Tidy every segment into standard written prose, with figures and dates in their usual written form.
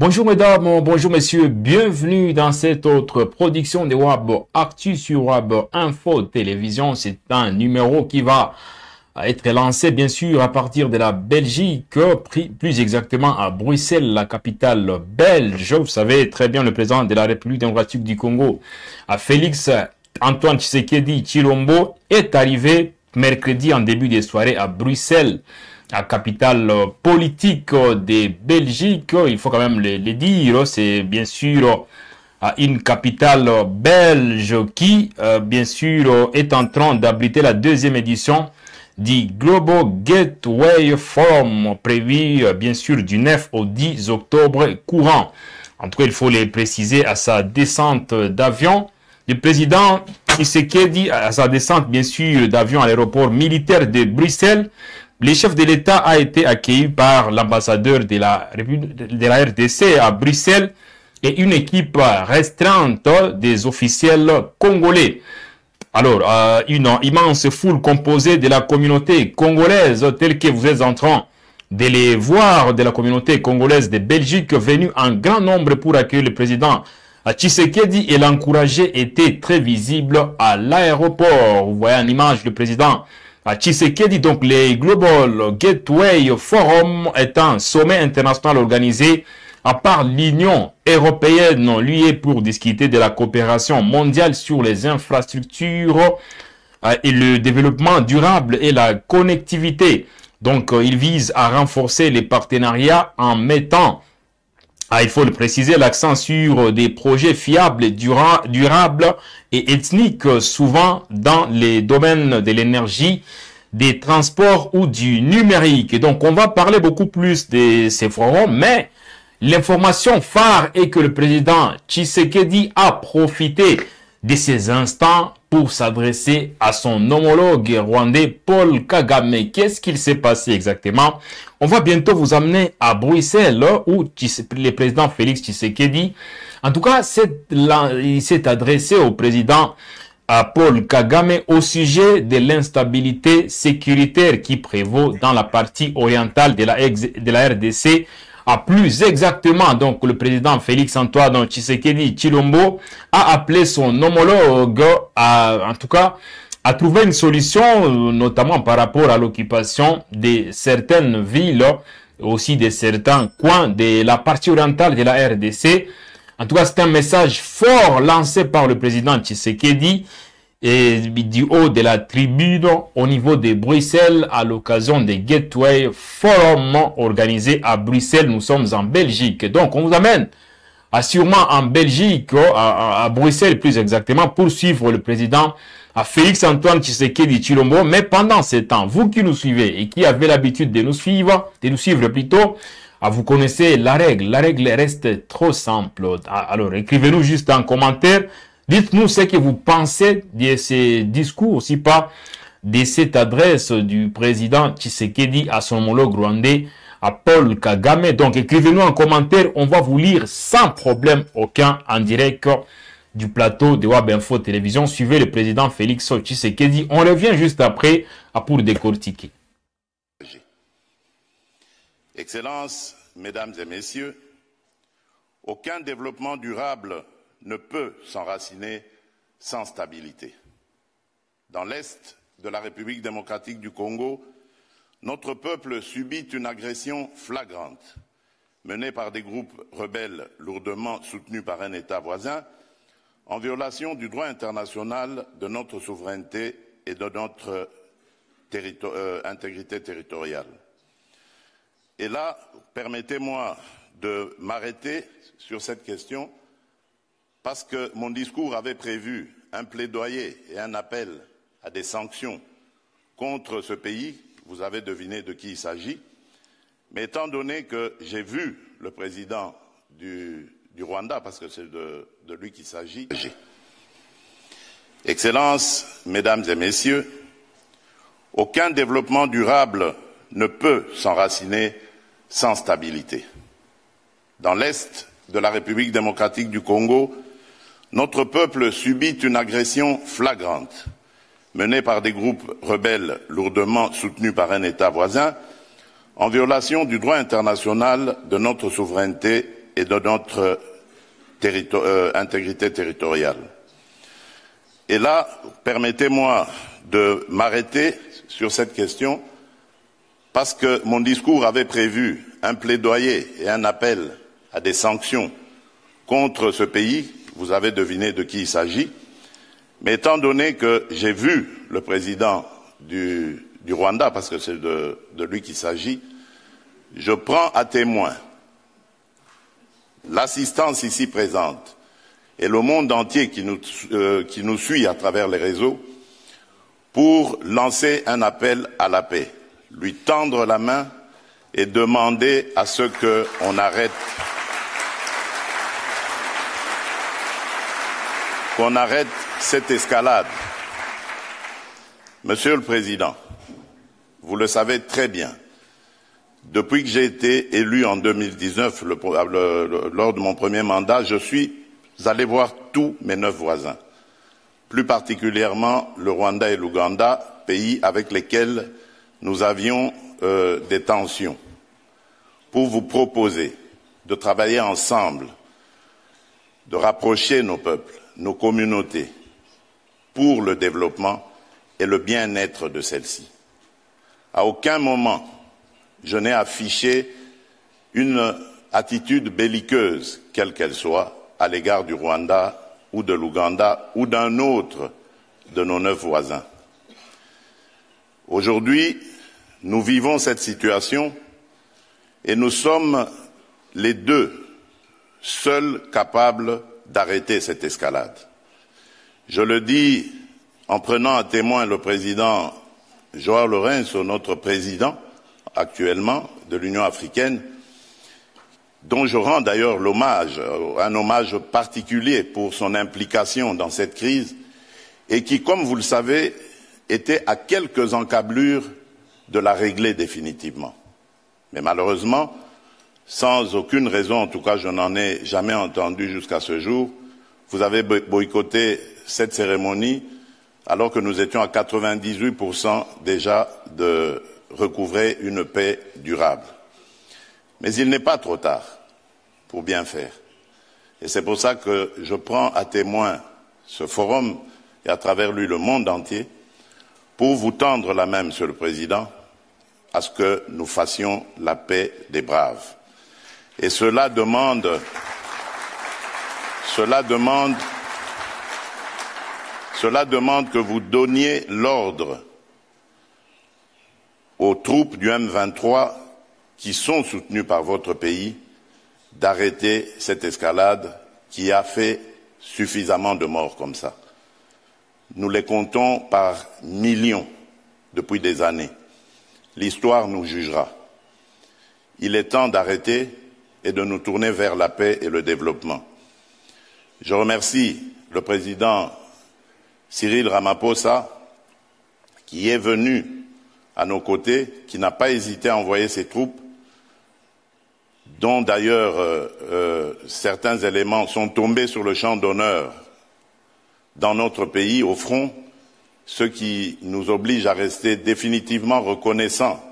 Bonjour mesdames, bonjour messieurs, bienvenue dans cette autre production de Web Actu sur Web Info Télévision. C'est un numéro qui va être lancé bien sûr à partir de la Belgique, plus exactement à Bruxelles, la capitale belge. Vous savez très bien, le président de la République démocratique du Congo, Félix Antoine Tshisekedi Tshilombo, est arrivé mercredi en début de soirée à Bruxelles, la capitale politique de Belgique. Il faut quand même le dire, c'est bien sûr une capitale belge qui, bien sûr, est en train d'abriter la deuxième édition du Global Gateway Forum, prévu bien sûr du 9 au 10 octobre courant. En tout cas, il faut le préciser, à sa descente d'avion, le président Tshisekedi, à sa descente bien sûr d'avion à l'aéroport militaire de Bruxelles, le chef de l'État a été accueilli par l'ambassadeur de la RDC à Bruxelles et une équipe restreinte des officiels congolais. Alors, une immense foule composée de la communauté congolaise, telle que vous êtes en train de les voir, de la communauté congolaise de Belgique, venue en grand nombre pour accueillir le président Tshisekedi, et l'encourager était très visible à l'aéroport. Vous voyez en image le président Tshisekedi. Donc, le Global Gateway Forum est un sommet international organisé à part l'Union européenne, lui, est pour discuter de la coopération mondiale sur les infrastructures et le développement durable et la connectivité. Donc, il vise à renforcer les partenariats en mettant, il faut le préciser, l'accent sur des projets fiables, durables et ethniques, souvent dans les domaines de l'énergie, des transports ou du numérique. Et donc, on va parler beaucoup plus de ces forums, mais l'information phare est que le président Tshisekedi a profité de ces instants pour s'adresser à son homologue rwandais Paul Kagame. Qu'est-ce qu'il s'est passé exactement? On va bientôt vous amener à Bruxelles où le président Félix Tshisekedi, en tout cas, il s'est adressé au président Paul Kagame au sujet de l'instabilité sécuritaire qui prévaut dans la partie orientale de la RDC. Plus exactement, donc, le président Félix Antoine Tshisekedi Tshilombo a appelé son homologue en tout cas, à trouver une solution, notamment par rapport à l'occupation de certaines villes, aussi de certains coins de la partie orientale de la RDC. En tout cas, c'est un message fort lancé par le président Tshisekedi et du haut de la tribune au niveau de Bruxelles à l'occasion des Gateway Forum organisés à Bruxelles. Nous sommes en Belgique. Donc, on vous amène sûrement en Belgique, à Bruxelles plus exactement, pour suivre le président Félix Antoine Tshisekedi Tshilombo. Mais pendant ce temps, vous qui nous suivez et qui avez l'habitude de nous suivre plutôt, vous connaissez la règle. La règle reste trop simple. Alors, écrivez-nous juste en commentaire. Dites-nous ce que vous pensez de ces discours, aussi pas de cette adresse du président Tshisekedi à son homologue rwandais, à Paul Kagame. Donc, écrivez-nous en commentaire. On va vous lire sans problème aucun en direct du plateau de Web Info Télévision. Suivez le président Félix Tshisekedi. On revient juste après pour décortiquer. Excellences, Mesdames et Messieurs, aucun développement durable ne peut s'enraciner sans stabilité. Dans l'Est de la République démocratique du Congo, notre peuple subit une agression flagrante menée par des groupes rebelles lourdement soutenus par un État voisin en violation du droit international, de notre souveraineté et de notre intégrité territoriale. Et là, permettez-moi de m'arrêter sur cette question parce que mon discours avait prévu un plaidoyer et un appel à des sanctions contre ce pays. Vous avez deviné de qui il s'agit. Mais étant donné que j'ai vu le président du Rwanda, parce que c'est de lui qu'il s'agit, Excellences, Mesdames et Messieurs, aucun développement durable ne peut s'enraciner sans stabilité. Dans l'Est de la République démocratique du Congo, notre peuple subit une agression flagrante menée par des groupes rebelles lourdement soutenus par un État voisin en violation du droit international, de notre souveraineté et de notre intégrité territoriale. Et là, permettez-moi de m'arrêter sur cette question parce que mon discours avait prévu un plaidoyer et un appel à des sanctions contre ce pays. Vous avez deviné de qui il s'agit. Mais étant donné que j'ai vu le président du Rwanda, parce que c'est de lui qu'il s'agit, je prends à témoin l'assistance ici présente et le monde entier qui nous suit à travers les réseaux pour lancer un appel à la paix, lui tendre la main et demander à ce qu'on arrête cette escalade. Monsieur le Président, vous le savez très bien, depuis que j'ai été élu en 2019, lors de mon premier mandat, je suis allé voir tous mes 9 voisins, plus particulièrement le Rwanda et l'Ouganda, pays avec lesquels nous avions des tensions, pour vous proposer de travailler ensemble, de rapprocher nos peuples, nos communautés, pour le développement et le bien-être de celles-ci. À aucun moment, je n'ai affiché une attitude belliqueuse, quelle qu'elle soit, à l'égard du Rwanda ou de l'Ouganda ou d'un autre de nos 9 voisins. Aujourd'hui, nous vivons cette situation et nous sommes les deux seuls capables d'arrêter cette escalade. Je le dis en prenant à témoin le président João Lourenço, notre président actuellement de l'Union africaine, dont je rends d'ailleurs l'hommage, un hommage particulier pour son implication dans cette crise, et qui, comme vous le savez, était à quelques encablures de la régler définitivement. Mais malheureusement, sans aucune raison, en tout cas je n'en ai jamais entendu jusqu'à ce jour, vous avez boycotté cette cérémonie alors que nous étions à 98% déjà de recouvrer une paix durable. Mais il n'est pas trop tard pour bien faire. Et c'est pour ça que je prends à témoin ce forum et à travers lui le monde entier pour vous tendre la main, Monsieur le Président, à ce que nous fassions la paix des braves. Et cela demande que vous donniez l'ordre aux troupes du M23 qui sont soutenues par votre pays d'arrêter cette escalade qui a fait suffisamment de morts comme ça. Nous les comptons par millions depuis des années. L'histoire nous jugera. Il est temps d'arrêter et de nous tourner vers la paix et le développement. Je remercie le président Cyril Ramaphosa qui est venu à nos côtés, qui n'a pas hésité à envoyer ses troupes, dont d'ailleurs certains éléments sont tombés sur le champ d'honneur dans notre pays, au front, ce qui nous oblige à rester définitivement reconnaissants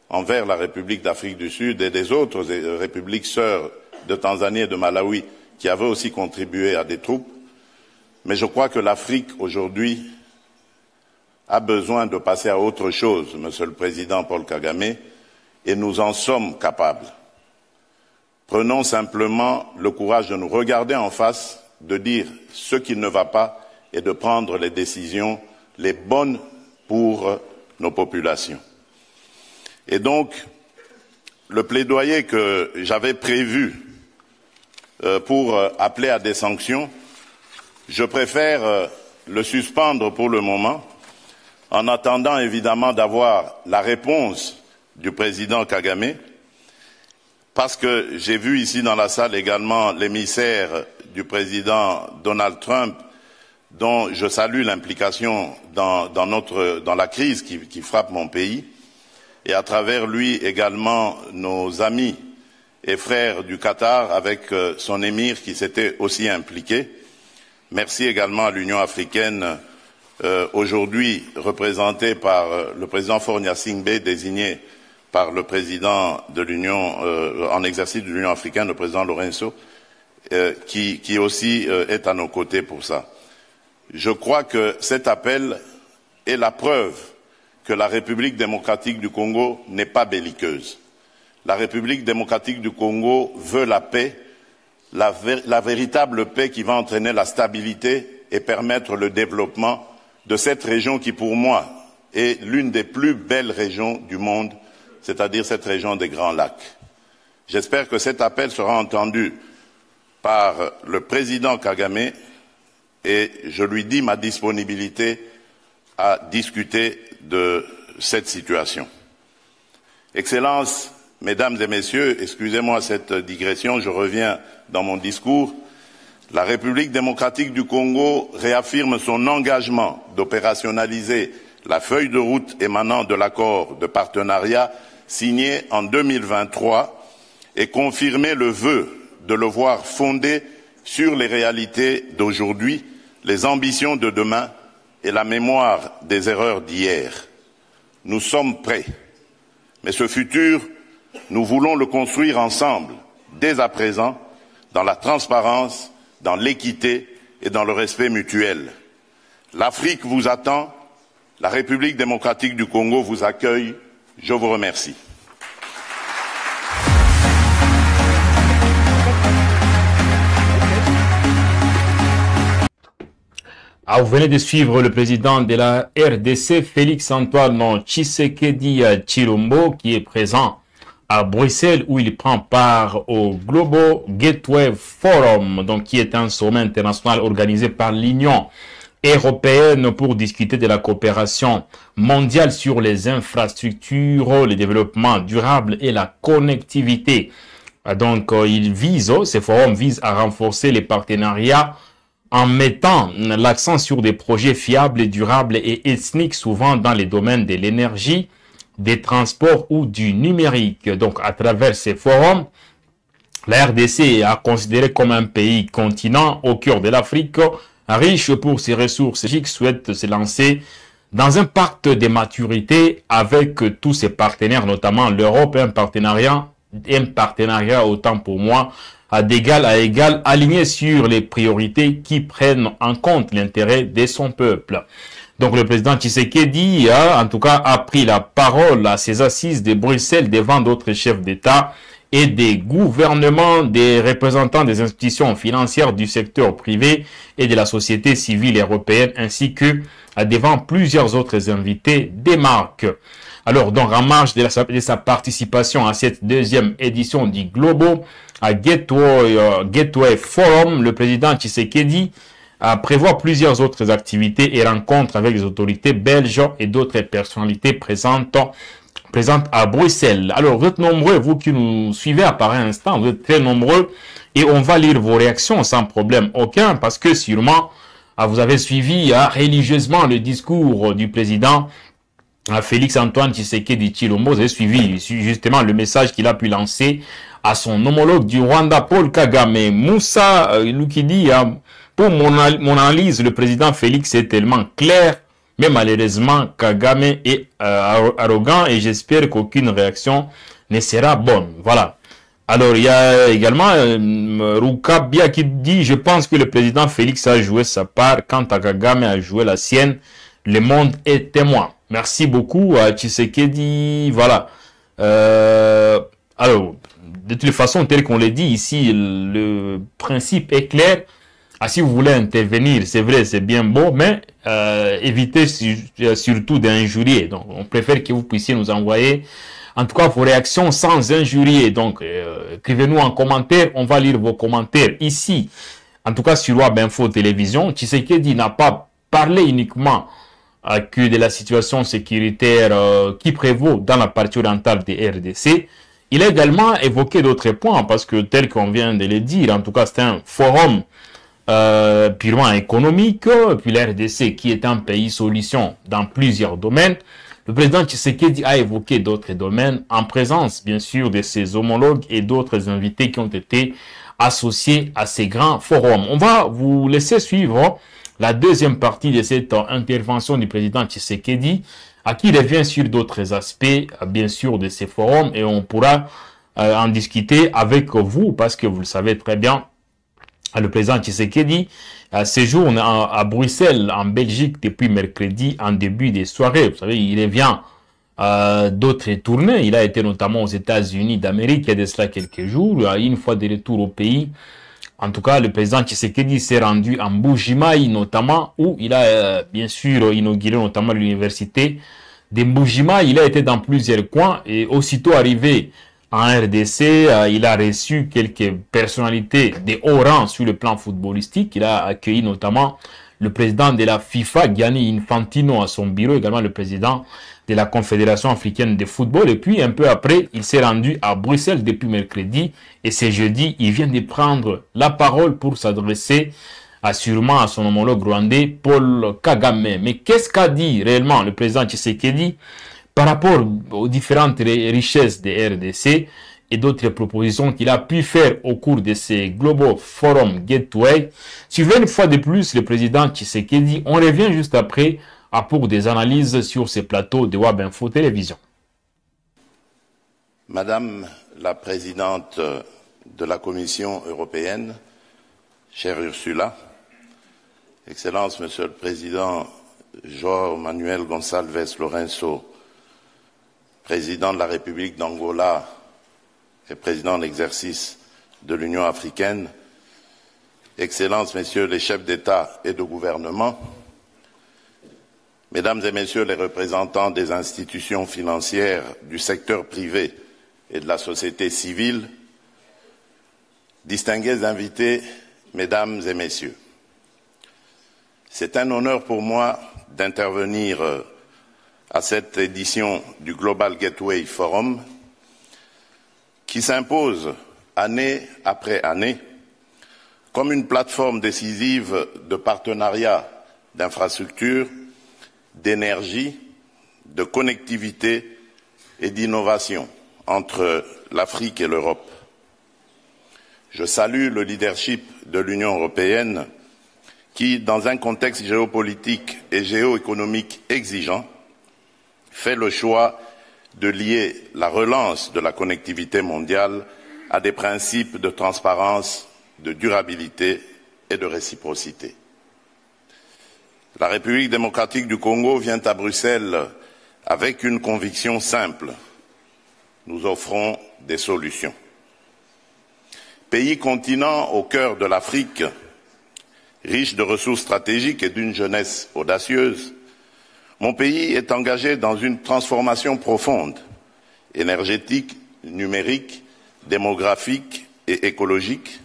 envers la République d'Afrique du Sud et des autres républiques sœurs de Tanzanie et de Malawi qui avaient aussi contribué à des troupes. Mais je crois que l'Afrique aujourd'hui a besoin de passer à autre chose, Monsieur le Président Paul Kagame, et nous en sommes capables. Prenons simplement le courage de nous regarder en face, de dire ce qui ne va pas et de prendre les décisions les bonnes pour nos populations. Et donc, le plaidoyer que j'avais prévu pour appeler à des sanctions, je préfère le suspendre pour le moment, en attendant évidemment d'avoir la réponse du président Kagame, parce que j'ai vu ici dans la salle également l'émissaire du président Donald Trump, dont je salue l'implication dans la crise qui frappe mon pays, et à travers lui également nos amis et frères du Qatar avec son émir qui s'était aussi impliqué. Merci également à l'Union africaine, aujourd'hui représentée par le président Faure Gnassingbé, désigné par le président de l'Union, en exercice de l'Union africaine, le président Lorenzo, qui aussi est à nos côtés pour ça. Je crois que cet appel est la preuve que la République démocratique du Congo n'est pas belliqueuse. La République démocratique du Congo veut la paix, la véritable paix qui va entraîner la stabilité et permettre le développement de cette région qui, pour moi, est l'une des plus belles régions du monde, c'est-à-dire cette région des Grands Lacs. J'espère que cet appel sera entendu par le président Kagame et je lui dis ma disponibilité à discuter de cette situation. Excellences, Mesdames et Messieurs, excusez-moi cette digression, je reviens dans mon discours. La République démocratique du Congo réaffirme son engagement d'opérationnaliser la feuille de route émanant de l'accord de partenariat signé en 2023 et confirmer le vœu de le voir fondé sur les réalités d'aujourd'hui, les ambitions de demain et la mémoire des erreurs d'hier. Nous sommes prêts, mais ce futur, nous voulons le construire ensemble, dès à présent, dans la transparence, dans l'équité et dans le respect mutuel. L'Afrique vous attend, la République démocratique du Congo vous accueille. Je vous remercie. Vous venez de suivre le président de la RDC, Félix-Antoine Tshisekedi Tshilombo, qui est présent à Bruxelles, où il prend part au Global Gateway Forum, donc qui est un sommet international organisé par l'Union européenne pour discuter de la coopération mondiale sur les infrastructures, le développement durable et la connectivité. Donc, ce forum vise à renforcer les partenariats en mettant l'accent sur des projets fiables, durables et ethniques, souvent dans les domaines de l'énergie, des transports ou du numérique. Donc, à travers ces forums, la RDC est considérée comme un pays continent au cœur de l'Afrique, riche pour ses ressources et qui souhaite se lancer dans un pacte de maturité avec tous ses partenaires, notamment l'Europe, un partenariat autant pour moi, d'égal à égal, aligné sur les priorités qui prennent en compte l'intérêt de son peuple. Donc le président Tshisekedi en tout cas a pris la parole à ses assises de Bruxelles devant d'autres chefs d'État et des gouvernements, des représentants des institutions financières du secteur privé et de la société civile européenne, ainsi que devant plusieurs autres invités des marques. Alors, donc, en marge de sa participation à cette deuxième édition du Global Gateway Forum, le président Tshisekedi prévoit plusieurs autres activités et rencontres avec les autorités belges et d'autres personnalités présentes à Bruxelles. Alors, vous êtes nombreux, vous qui nous suivez à par instant, vous êtes très nombreux et on va lire vos réactions sans problème aucun parce que sûrement, vous avez suivi religieusement le discours du président Félix-Antoine Tshisekedi Tshilombo. Vous avez suivi justement le message qu'il a pu lancer à son homologue du Rwanda, Paul Kagame. Moussa Lukidi, pour mon analyse, le président Félix est tellement clair, mais malheureusement, Kagame est arrogant et j'espère qu'aucune réaction ne sera bonne. Voilà. Alors, il y a également Rukabia qui dit « Je pense que le président Félix a joué sa part quant à Kagame a joué la sienne. Le monde est témoin. » Merci beaucoup à Tshisekedi. Voilà. Alors, de toutes les façons, tel qu'on l'a dit ici, le principe est clair. Si vous voulez intervenir, c'est vrai, c'est bien beau, mais évitez surtout d'injurier. Donc, on préfère que vous puissiez nous envoyer, en tout cas, vos réactions sans injurier. Donc, écrivez-nous en commentaire, on va lire vos commentaires ici. En tout cas, sur Web Info Télévision, Tshisekedi n'a pas parlé uniquement que de la situation sécuritaire qui prévaut dans la partie orientale des RDC. Il a également évoqué d'autres points parce que, tel qu'on vient de le dire, en tout cas, c'est un forum purement économique. Puis la RDC qui est un pays solution dans plusieurs domaines. Le président Tshisekedi a évoqué d'autres domaines en présence, bien sûr, de ses homologues et d'autres invités qui ont été associés à ces grands forums. On va vous laisser suivre la deuxième partie de cette intervention du président Tshisekedi à qui revient sur d'autres aspects, bien sûr, de ces forums, et on pourra en discuter avec vous, parce que vous le savez très bien, le président Tshisekedi séjourne à Bruxelles, en Belgique, depuis mercredi, en début des soirées. Vous savez, il revient d'autres tournées. Il a été notamment aux États-Unis d'Amérique il y a de cela quelques jours. Une fois de retour au pays, en tout cas, le président Tshisekedi s'est rendu en Mbujimayi notamment, où il a bien sûr inauguré notamment l'université de Mbujimayi. Il a été dans plusieurs coins et aussitôt arrivé en RDC, il a reçu quelques personnalités de haut rang sur le plan footballistique. Il a accueilli notamment le président de la FIFA, Gianni Infantino, à son bureau, également le président de la Confédération africaine de football. Et puis, un peu après, il s'est rendu à Bruxelles depuis mercredi. Et ce jeudi, il vient de prendre la parole pour s'adresser sûrement à son homologue rwandais, Paul Kagame. Mais qu'est-ce qu'a dit réellement le président Tshisekedi par rapport aux différentes richesses des RDC et d'autres propositions qu'il a pu faire au cours de ces Global Forum Gateway? Suivez une fois de plus le président Tshisekedi. On revient juste après pour des analyses sur ces plateaux de Web Info Télévision. Madame la présidente de la Commission européenne, chère Ursula, Excellence, Monsieur le Président João Manuel Gonçalves Lourenço, président de la République d'Angola et président en exercice de l'Union africaine, Excellences, Messieurs les chefs d'État et de gouvernement, Mesdames et Messieurs les représentants des institutions financières, du secteur privé et de la société civile, distingués invités, Mesdames et Messieurs, c'est un honneur pour moi d'intervenir à cette édition du Global Gateway Forum qui s'impose année après année comme une plateforme décisive de partenariat d'infrastructures, d'énergie, de connectivité et d'innovation entre l'Afrique et l'Europe. Je salue le leadership de l'Union européenne qui, dans un contexte géopolitique et géoéconomique exigeant, fait le choix de lier la relance de la connectivité mondiale à des principes de transparence, de durabilité et de réciprocité. La République démocratique du Congo vient à Bruxelles avec une conviction simple. Nous offrons des solutions. Pays continent au cœur de l'Afrique, riche de ressources stratégiques et d'une jeunesse audacieuse, mon pays est engagé dans une transformation profonde, énergétique, numérique, démographique et écologique,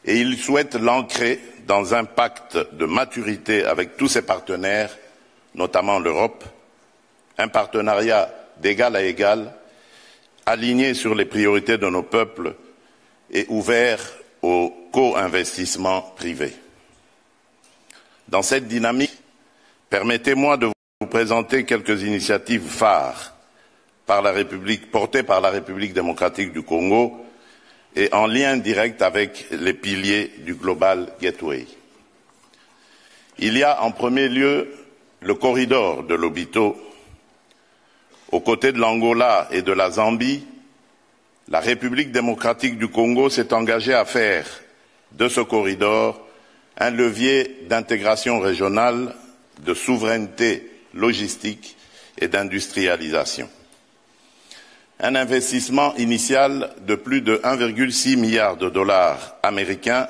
et il souhaite l'ancrer dans un pacte de maturité avec tous ses partenaires, notamment l'Europe, un partenariat d'égal à égal, aligné sur les priorités de nos peuples et ouvert au co-investissement privé. Dans cette dynamique, permettez-moi de vous présenter quelques initiatives phares portées par la République démocratique du Congo et en lien direct avec les piliers du Global Gateway. Il y a en premier lieu le corridor de Lobito. Aux côtés de l'Angola et de la Zambie, la République démocratique du Congo s'est engagée à faire de ce corridor un levier d'intégration régionale, de souveraineté logistique et d'industrialisation. Un investissement initial de plus de 1,6 milliard de dollars américains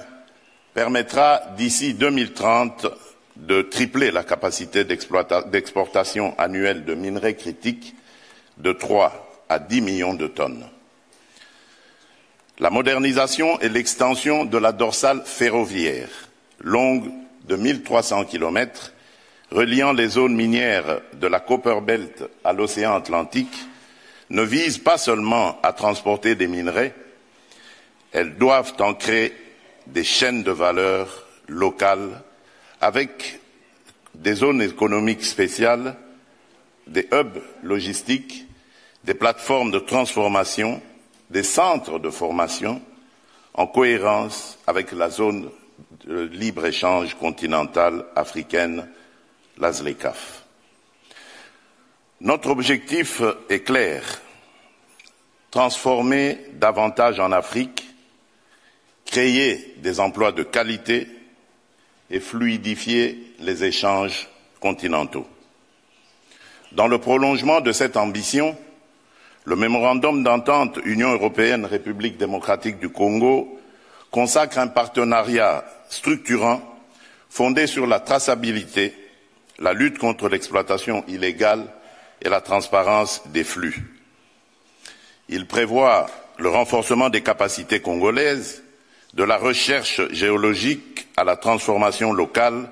permettra d'ici 2030 de tripler la capacité d'exportation annuelle de minerais critiques de 3 à 10 millions de tonnes. La modernisation et l'extension de la dorsale ferroviaire, longue de 1300 km, reliant les zones minières de la Copper Belt à l'océan Atlantique, ne vise pas seulement à transporter des minerais, elles doivent ancrer des chaînes de valeur locales avec des zones économiques spéciales, des hubs logistiques, des plateformes de transformation, des centres de formation en cohérence avec la zone de libre-échange continentale africaine, la ZLECAf. Notre objectif est clair, transformer davantage en Afrique, créer des emplois de qualité et fluidifier les échanges continentaux. Dans le prolongement de cette ambition, le mémorandum d'entente Union européenne-République démocratique du Congo consacre un partenariat structurant fondé sur la traçabilité, la lutte contre l'exploitation illégale et la transparence des flux. Il prévoit le renforcement des capacités congolaises, de la recherche géologique à la transformation locale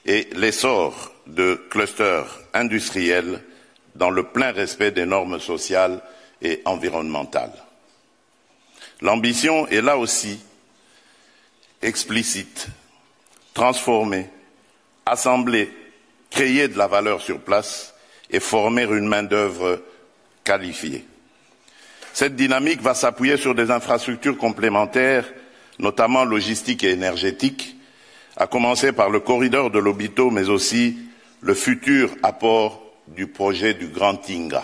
et l'essor de clusters industriels dans le plein respect des normes sociales et environnementales. L'ambition est là aussi explicite, transformer, assembler, créer de la valeur sur place et former une main-d'œuvre qualifiée. Cette dynamique va s'appuyer sur des infrastructures complémentaires, notamment logistiques et énergétiques, à commencer par le corridor de Lobito, mais aussi le futur apport du projet du Grand Tinga.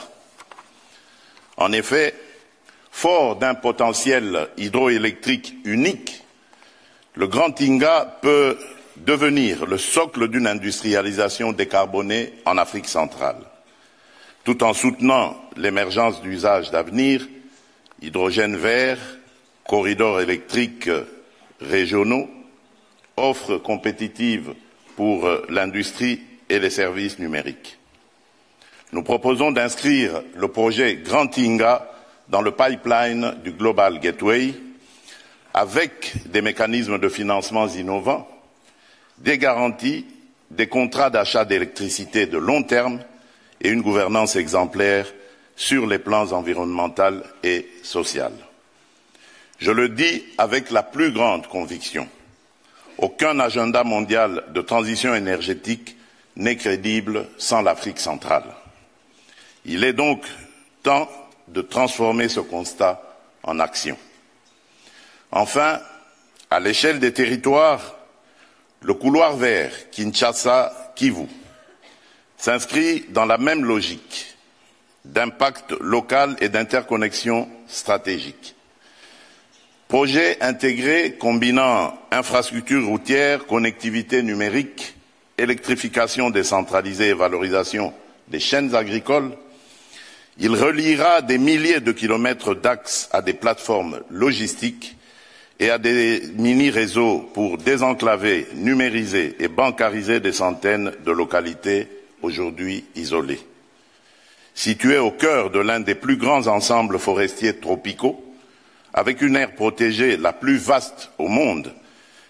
En effet, fort d'un potentiel hydroélectrique unique, le Grand Tinga peut devenir le socle d'une industrialisation décarbonée en Afrique centrale, tout en soutenant l'émergence d'usages d'avenir, hydrogène vert, corridors électriques régionaux, offres compétitives pour l'industrie et les services numériques. Nous proposons d'inscrire le projet Grand Tinga dans le pipeline du Global Gateway avec des mécanismes de financement innovants, des garanties, des contrats d'achat d'électricité de long terme et une gouvernance exemplaire sur les plans environnemental et social. Je le dis avec la plus grande conviction. Aucun agenda mondial de transition énergétique n'est crédible sans l'Afrique centrale. Il est donc temps de transformer ce constat en action. Enfin, à l'échelle des territoires, le couloir vert Kinshasa-Kivu s'inscrit dans la même logique d'impact local et d'interconnexion stratégique. Projet intégré combinant infrastructures routières, connectivité numérique, électrification décentralisée et valorisation des chaînes agricoles, il reliera des milliers de kilomètres d'axes à des plateformes logistiques et à des mini-réseaux pour désenclaver, numériser et bancariser des centaines de localités aujourd'hui isolées. Situé au cœur de l'un des plus grands ensembles forestiers tropicaux, avec une aire protégée la plus vaste au monde,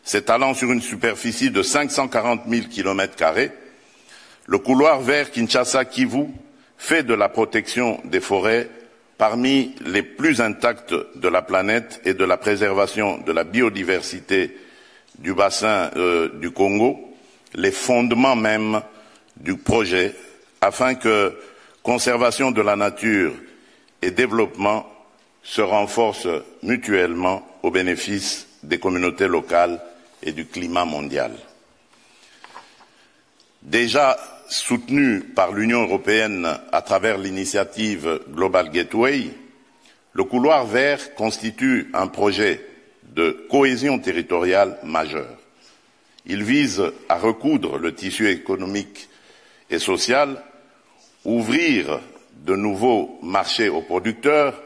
s'étalant sur une superficie de 540 000 km², le couloir vert Kinshasa-Kivu fait de la protection des forêts parmi les plus intactes de la planète et de la préservation de la biodiversité du bassin du Congo les fondements mêmes du projet, afin que conservation de la nature et développement se renforcent mutuellement au bénéfice des communautés locales et du climat mondial. Déjà soutenu par l'Union européenne à travers l'initiative Global Gateway, le couloir vert constitue un projet de cohésion territoriale majeur. Il vise à recoudre le tissu économique et social, ouvrir de nouveaux marchés aux producteurs,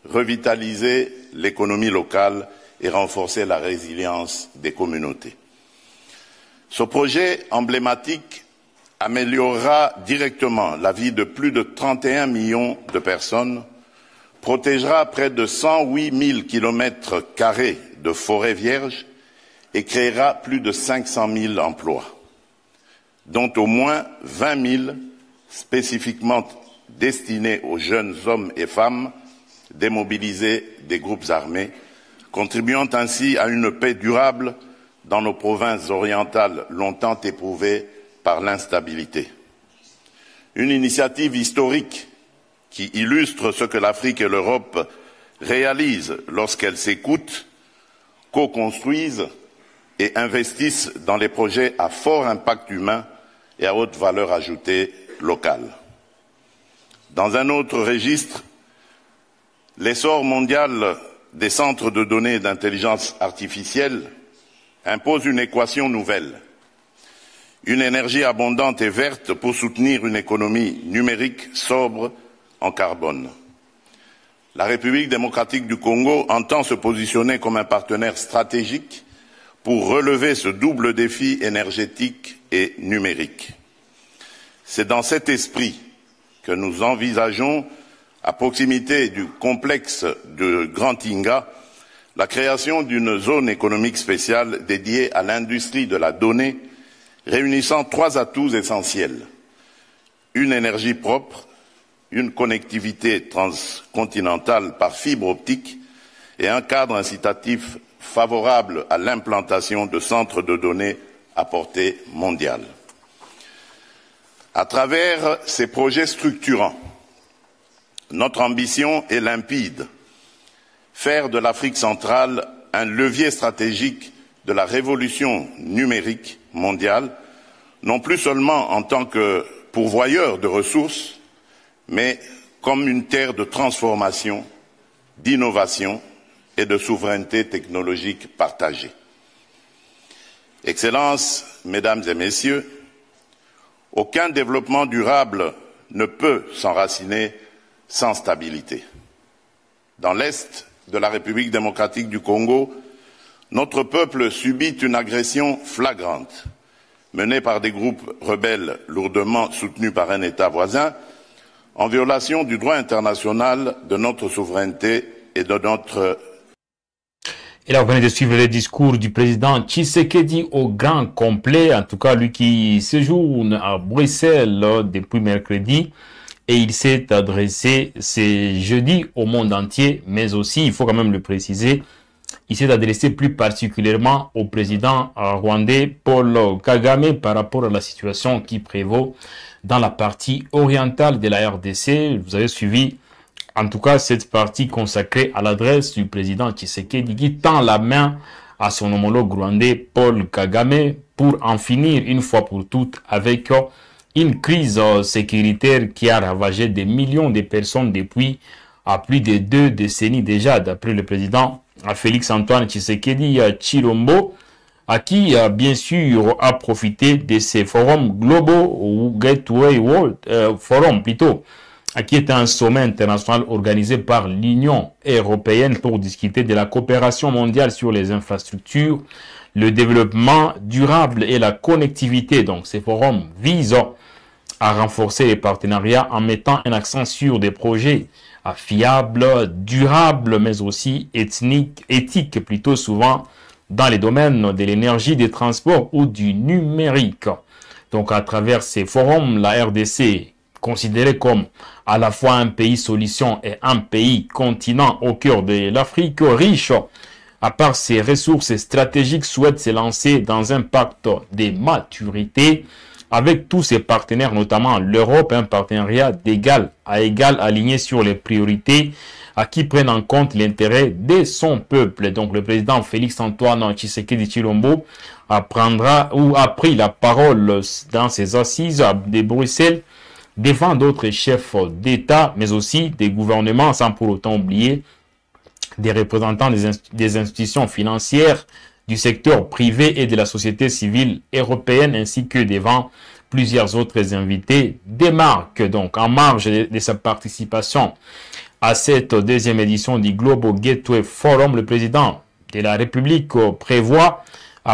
revitaliser l'économie locale et renforcer la résilience des communautés. Ce projet emblématique améliorera directement la vie de plus de 31 millions de personnes, protégera près de 108 000 km² de forêts vierges et créera plus de 500 000 emplois, dont au moins 20 000 spécifiquement destinés aux jeunes hommes et femmes démobilisés des groupes armés, contribuant ainsi à une paix durable dans nos provinces orientales longtemps éprouvées par l'instabilité. Une initiative historique qui illustre ce que l'Afrique et l'Europe réalisent lorsqu'elles s'écoutent, co-construisent et investissent dans les projets à fort impact humain et à haute valeur ajoutée locale. Dans un autre registre, l'essor mondial des centres de données d'intelligence artificielle impose une équation nouvelle. Une énergie abondante et verte pour soutenir une économie numérique sobre en carbone. La République démocratique du Congo entend se positionner comme un partenaire stratégique pour relever ce double défi énergétique et numérique. C'est dans cet esprit que nous envisageons, à proximité du complexe de Grand Inga, la création d'une zone économique spéciale dédiée à l'industrie de la donnée, réunissant 3 atouts essentiels: une énergie propre, une connectivité transcontinentale par fibre optique et un cadre incitatif favorable à l'implantation de centres de données à portée mondiale. À travers ces projets structurants, notre ambition est limpide: faire de l'Afrique centrale un levier stratégique de la révolution numérique mondiale, non plus seulement en tant que pourvoyeur de ressources, mais comme une terre de transformation, d'innovation et de souveraineté technologique partagée. Excellences, Mesdames et Messieurs, aucun développement durable ne peut s'enraciner sans stabilité. Dans l'Est de la République démocratique du Congo, notre peuple subit une agression flagrante, menée par des groupes rebelles lourdement soutenus par un État voisin, en violation du droit international, de notre souveraineté et de notre... Et là, vous venez de suivre le discours du président Tshisekedi au grand complet, en tout cas lui qui séjourne à Bruxelles depuis mercredi. Et il s'est adressé ce jeudi au monde entier, mais aussi, il faut quand même le préciser, il s'est adressé plus particulièrement au président rwandais Paul Kagame par rapport à la situation qui prévaut dans la partie orientale de la RDC. Vous avez suivi en tout cas cette partie consacrée à l'adresse du président Tshisekedi qui tend la main à son homologue rwandais Paul Kagame pour en finir une fois pour toutes avec une crise sécuritaire qui a ravagé des millions de personnes depuis plus de 2 décennies déjà, d'après le président Félix-Antoine Tshisekedi Tshilombo, à qui bien sûr a profité de ces forums globaux ou Gateway World Forum plutôt, qui est un sommet international organisé par l'Union européenne pour discuter de la coopération mondiale sur les infrastructures, le développement durable et la connectivité. Donc ces forums visent à renforcer les partenariats en mettant un accent sur des projets fiables, durables, mais aussi éthiques plutôt souvent dans les domaines de l'énergie, des transports ou du numérique. Donc à travers ces forums, la RDC, considérée comme à la fois un pays solution et un pays continent au cœur de l'Afrique, riche à part ses ressources stratégiques, souhaite se lancer dans un pacte de maturité avec tous ses partenaires, notamment l'Europe, un partenariat d'égal à égal aligné sur les priorités qui prennent en compte l'intérêt de son peuple. Donc le président Félix-Antoine Tshisekedi Tshilombo a pris la parole dans ses assises de Bruxelles devant d'autres chefs d'État, mais aussi des gouvernements, sans pour autant oublier des représentants des institutions financières, du secteur privé et de la société civile européenne, ainsi que devant plusieurs autres invités des marques. Donc, en marge de sa participation à cette deuxième édition du Global Gateway Forum, le président de la République prévoit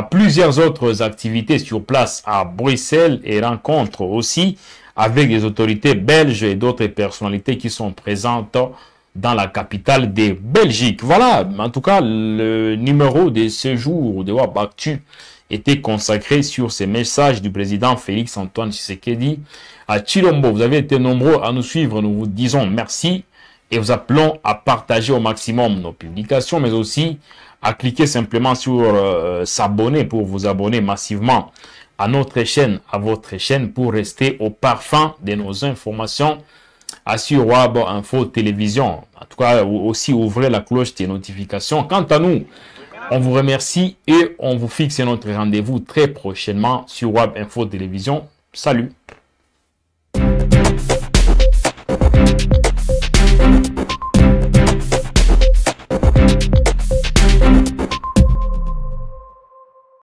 plusieurs autres activités sur place à Bruxelles et rencontre aussi avec des autorités belges et d'autres personnalités qui sont présentes dans la capitale de Belgique. Voilà, en tout cas, le numéro de ce jour de WABACTU était consacré sur ces messages du président Félix-Antoine Tshisekedi à Tshilombo. Vous avez été nombreux à nous suivre, nous vous disons merci et vous appelons à partager au maximum nos publications, mais aussi à cliquer simplement sur s'abonner pour vous abonner massivement à notre chaîne, à votre chaîne, pour rester au parfum de nos informations sur WAB Info Télévision. En tout cas, aussi ouvrez la cloche des notifications. Quant à nous, on vous remercie et on vous fixe notre rendez-vous très prochainement sur WAB Info Télévision. Salut!